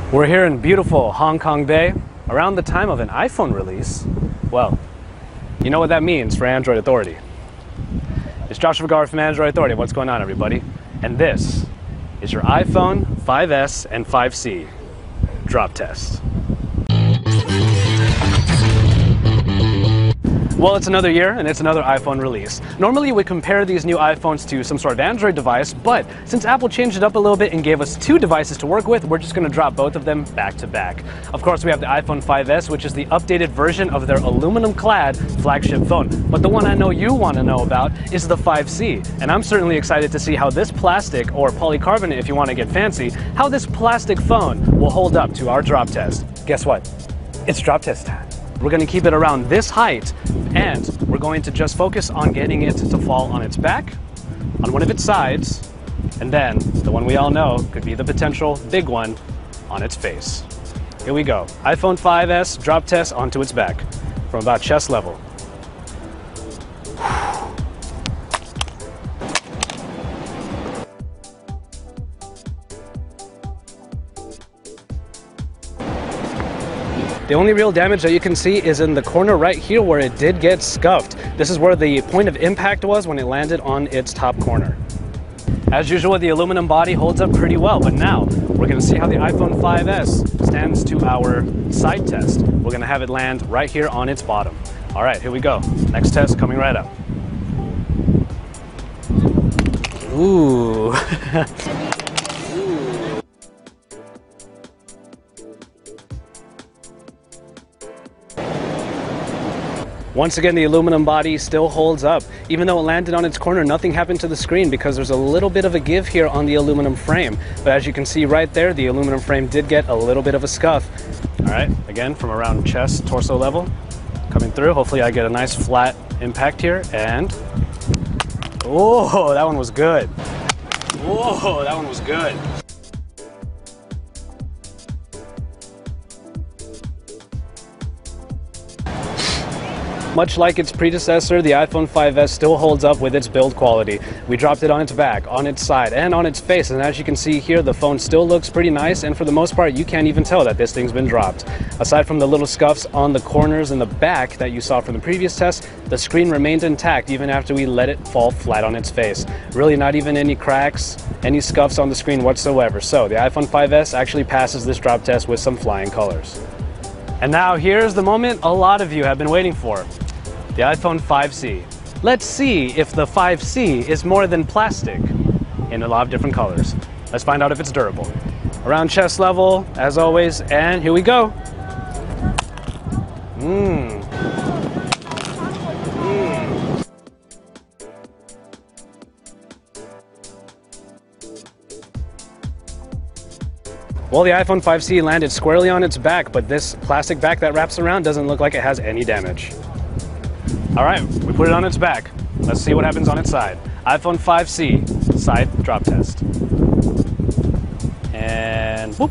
We're here in beautiful Hong Kong Bay around the time of an iPhone release. Well, you know what that means for Android Authority. It's Joshua Vergara from Android Authority. What's going on, everybody? And this is your iPhone 5S and 5C drop test. Well, it's another year and it's another iPhone release. Normally we compare these new iPhones to some sort of Android device, but since Apple changed it up a little bit and gave us two devices to work with, we're just going to drop both of them back to back. Of course, we have the iPhone 5S, which is the updated version of their aluminum-clad flagship phone. But the one I know you want to know about is the 5C, and I'm certainly excited to see how this plastic, or polycarbonate if you want to get fancy, how this plastic phone will hold up to our drop test. Guess what? It's drop test time. We're going to keep it around this height, and we're going to just focus on getting it to fall on its back, on one of its sides, and then the one we all know could be the potential big one, on its face. Here we go. iPhone 5S drop test onto its back from about chest level. The only real damage that you can see is in the corner right here where it did get scuffed. This is where the point of impact was when it landed on its top corner. As usual, the aluminum body holds up pretty well, but now we're going to see how the iPhone 5S stands to our side test. We're going to have it land right here on its bottom. All right, here we go. Next test coming right up. Ooh. Once again, the aluminum body still holds up. Even though it landed on its corner, nothing happened to the screen because there's a little bit of a give here on the aluminum frame. But as you can see right there, the aluminum frame did get a little bit of a scuff. All right, again, from around chest, torso level, coming through. Hopefully I get a nice flat impact here, and oh, that one was good. Whoa, that one was good. Much like its predecessor, the iPhone 5S still holds up with its build quality. We dropped it on its back, on its side, and on its face, and as you can see here, the phone still looks pretty nice, and for the most part, you can't even tell that this thing's been dropped. Aside from the little scuffs on the corners and the back that you saw from the previous test, the screen remained intact even after we let it fall flat on its face. Really not even any cracks, any scuffs on the screen whatsoever. So the iPhone 5S actually passes this drop test with some flying colors. And now here's the moment a lot of you have been waiting for. The iPhone 5C. Let's see if the 5C is more than plastic in a lot of different colors. Let's find out if it's durable. Around chest level, as always, and here we go. Well, the iPhone 5C landed squarely on its back, but this plastic back that wraps around doesn't look like it has any damage. All right, we put it on its back. Let's see what happens on its side. iPhone 5C, side drop test. And whoop.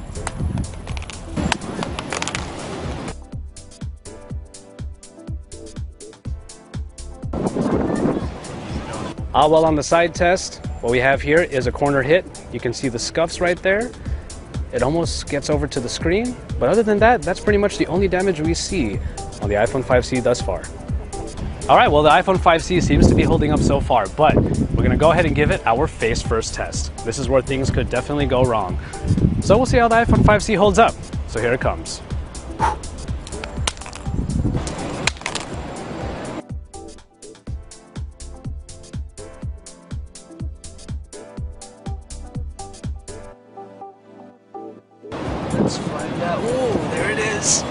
Well, on the side test, what we have here is a corner hit. You can see the scuffs right there. It almost gets over to the screen, but other than that, that's pretty much the only damage we see on the iPhone 5C thus far. All right, well, the iPhone 5C seems to be holding up so far, but we're gonna go ahead and give it our face first test. This is where things could definitely go wrong. So we'll see how the iPhone 5C holds up. So here it comes. Let's find out. Ooh, there it is.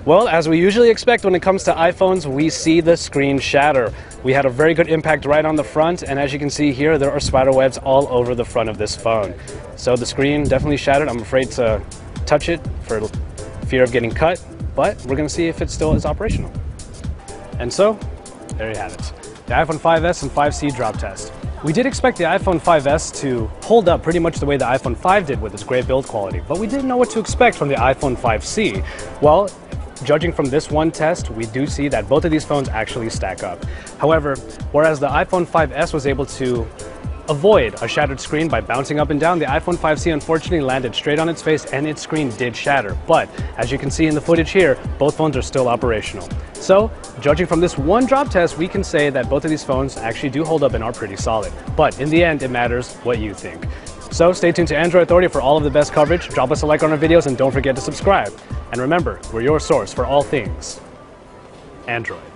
Well, as we usually expect when it comes to iPhones, we see the screen shatter. We had a very good impact right on the front, and as you can see here, there are spider webs all over the front of this phone. So the screen definitely shattered. I'm afraid to touch it for fear of getting cut, but we're gonna see if it still is operational. And so, there you have it. The iPhone 5S and 5C drop test. We did expect the iPhone 5S to hold up pretty much the way the iPhone 5 did with its great build quality, but we didn't know what to expect from the iPhone 5C. Well, judging from this one test, we do see that both of these phones actually stack up. However, whereas the iPhone 5S was able to avoid a shattered screen by bouncing up and down. The iPhone 5C unfortunately landed straight on its face and its screen did shatter. But as you can see in the footage here, both phones are still operational. So, judging from this one drop test, we can say that both of these phones actually do hold up and are pretty solid. But in the end, it matters what you think. So stay tuned to Android Authority for all of the best coverage. Drop us a like on our videos and don't forget to subscribe. And remember, we're your source for all things Android.